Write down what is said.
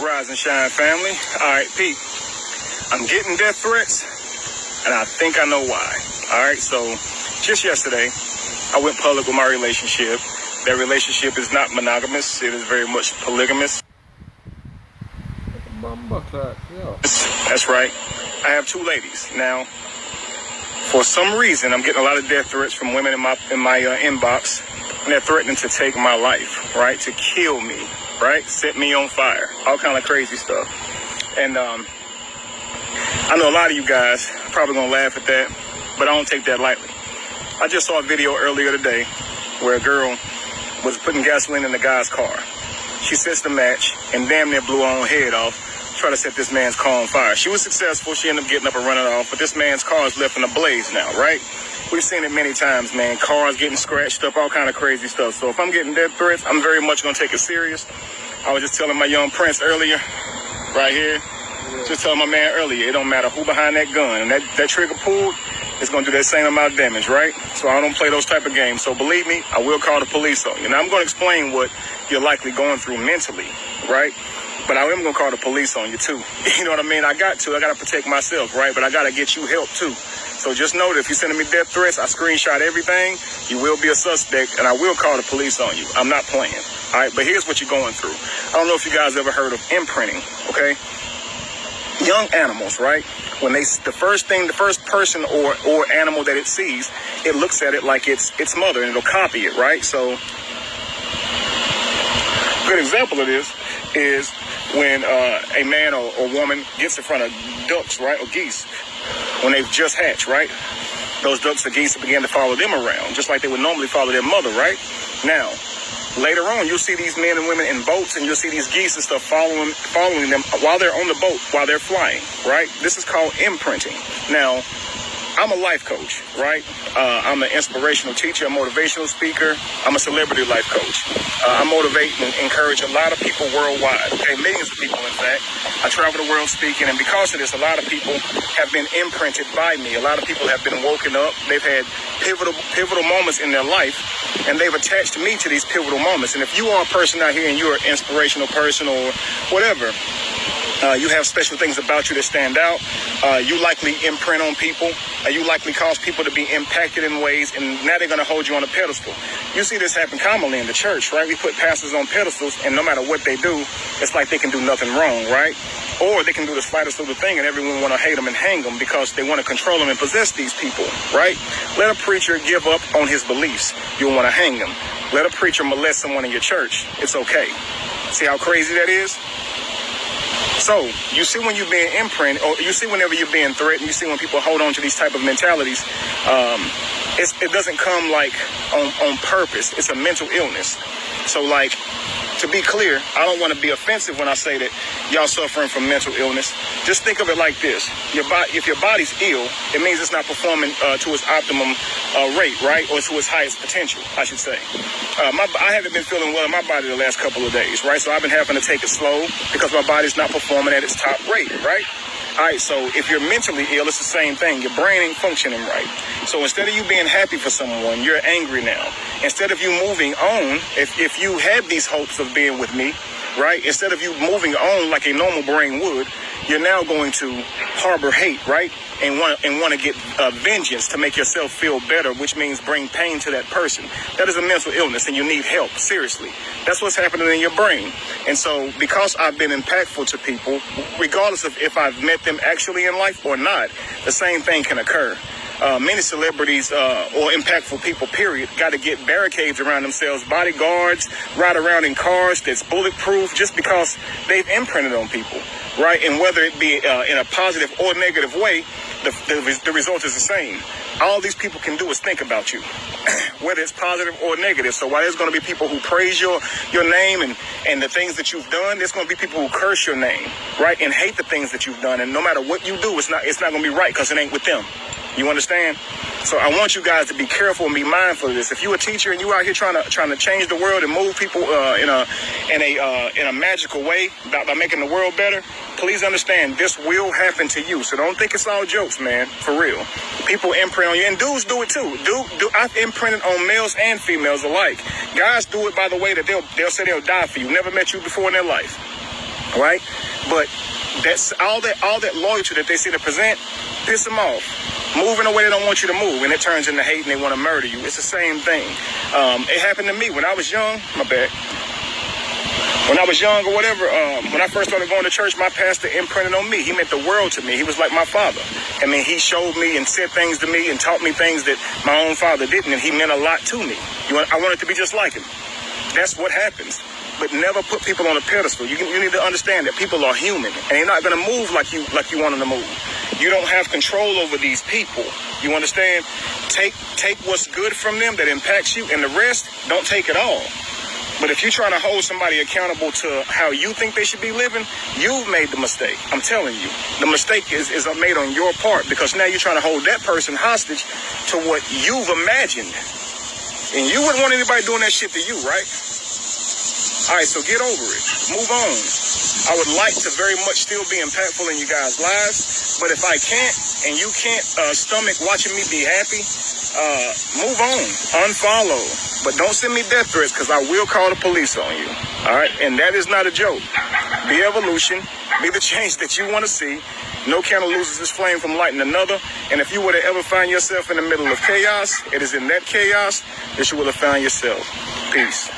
Rise and shine, family. All right, Pete. I'm getting death threats, and I think I know why. All right, so just yesterday, I went public with my relationship. That relationship is not monogamous. It is very much polygamous. That's right. I have two ladies. Now, for some reason, I'm getting a lot of death threats from women in my inbox, and they're threatening to take my life, right? To kill me, right? Set me on fire. All kind of crazy stuff. And I know a lot of you guys are probably going to laugh at that, but I don't take that lightly. I just saw a video earlier today where a girl was putting gasoline in the guy's car. She sets the match and damn near blew her own head off, trying to set this man's car on fire. She was successful. She ended up getting up and running off, but this man's car is left in a blaze now, right? We've seen it many times, man. Cars getting scratched up, all kind of crazy stuff. So if I'm getting death threats, I'm very much going to take it serious. I was just telling my young prince earlier, right here, just telling my man earlier, it don't matter who behind that gun. And that trigger pulled, it's going to do that same amount of damage, right? So I don't play those type of games. So believe me, I will call the police on you. Now I'm going to explain what you're likely going through mentally, right? But I am going to call the police on you too. You know what I mean? I got to protect myself, right? But I got to get you help too. So just know that if you're sending me death threats, I screenshot everything. You will be a suspect, and I will call the police on you. I'm not playing. All right, but here's what you're going through. I don't know if you guys ever heard of imprinting, okay? Young animals, right? When the first person or animal that it sees, it looks at it like it's mother, and it'll copy it, right? So a good example of this is when a man or woman gets in front of ducks, right, or geese, when they've just hatched, right? Those ducks or geese begin to follow them around, just like they would normally follow their mother, right? Now, later on, you'll see these men and women in boats, and you'll see these geese and stuff following them while they're on the boat, while they're flying, right? This is called imprinting. Now, I'm a life coach, right? I'm an inspirational teacher, a motivational speaker. I'm a celebrity life coach. I motivate and encourage a lot of people worldwide, okay? Millions of people, in fact. I travel the world speaking, and because of this, a lot of people have been imprinted by me. A lot of people have been woken up. They've had pivotal moments in their life, and they've attached me to these pivotal moments. And if you are a person out here and you're an inspirational person or whatever, you have special things about you that stand out. You likely imprint on people. You likely cause people to be impacted in ways, and now they're going to hold you on a pedestal. You see this happen commonly in the church, right? We put pastors on pedestals, and no matter what they do, it's like they can do nothing wrong, right? Or they can do the slightest little thing, and everyone want to hate them and hang them because they want to control them and possess these people, right? Let a preacher give up on his beliefs. You'll want to hang him. Let a preacher molest someone in your church. It's okay. See how crazy that is? So you see when you're being imprinted, or you see whenever you're being threatened, you see when people hold on to these type of mentalities, it doesn't come like on purpose. It's a mental illness. So like, to be clear, I don't want to be offensive when I say that y'all suffering from mental illness. Just think of it like this. If your body's ill, it means it's not performing to its optimum rate, right? Or to its highest potential, I should say. I haven't been feeling well in my body the last couple of days, right? So I've been having to take it slow because my body's not performing at its top rate, right? All right, so if you're mentally ill, it's the same thing. Your brain ain't functioning right. So instead of you being happy for someone, you're angry now. Instead of you moving on, if you had these hopes of being with me, right? Instead of you moving on like a normal brain would, you're now going to harbor hate, right? And want to get vengeance to make yourself feel better, which means bring pain to that person. That is a mental illness, and you need help, seriously. That's what's happening in your brain. And so because I've been impactful to people, regardless of if I've met them actually in life or not, the same thing can occur. Many celebrities or impactful people, period, got to get barricades around themselves, bodyguards, ride around in cars that's bulletproof just because they've imprinted on people, right? And whether it be in a positive or negative way, the result is the same. All these people can do is think about you, whether it's positive or negative. So while there's going to be people who praise your name and the things that you've done, there's going to be people who curse your name, right? And hate the things that you've done. And no matter what you do, it's not going to be right because it ain't with them. You understand? So I want you guys to be careful and be mindful of this. If you're a teacher and you out here trying to change the world and move people in a magical way by making the world better, please understand this will happen to you. So don't think it's all jokes, man. For real. People imprint on you, and dudes do it too. I've imprinted on males and females alike. Guys do it by the way that they'll say they'll die for you. Never met you before in their life. right? But that's all that loyalty that they see to present, piss them off. Move in a way they don't want you to move, and it turns into hate, and they want to murder you. It's the same thing. It happened to me when I was young. My bad. When I was young or whatever, when I first started going to church, my pastor imprinted on me. He meant the world to me. He was like my father. I mean, he showed me and said things to me and taught me things that my own father didn't, and he meant a lot to me. I wanted to be just like him. That's what happens. But never put people on a pedestal. You need to understand that people are human, and they're not going to move like you want them to move. You don't have control over these people. You understand? Take what's good from them that impacts you, and the rest, don't take it all. But if you're trying to hold somebody accountable to how you think they should be living, you've made the mistake. I'm telling you. The mistake is made on your part, because now you're trying to hold that person hostage to what you've imagined. And you wouldn't want anybody doing that shit to you, right? All right, so get over it. Move on. I would like to very much still be impactful in you guys' lives, but if I can't, and you can't stomach watching me be happy, move on. Unfollow. But don't send me death threats, because I will call the police on you. All right? And that is not a joke. Be evolution. Be the change that you want to see. No candle loses its flame from lighting another. And if you were to ever find yourself in the middle of chaos, it is in that chaos that you will have found yourself. Peace.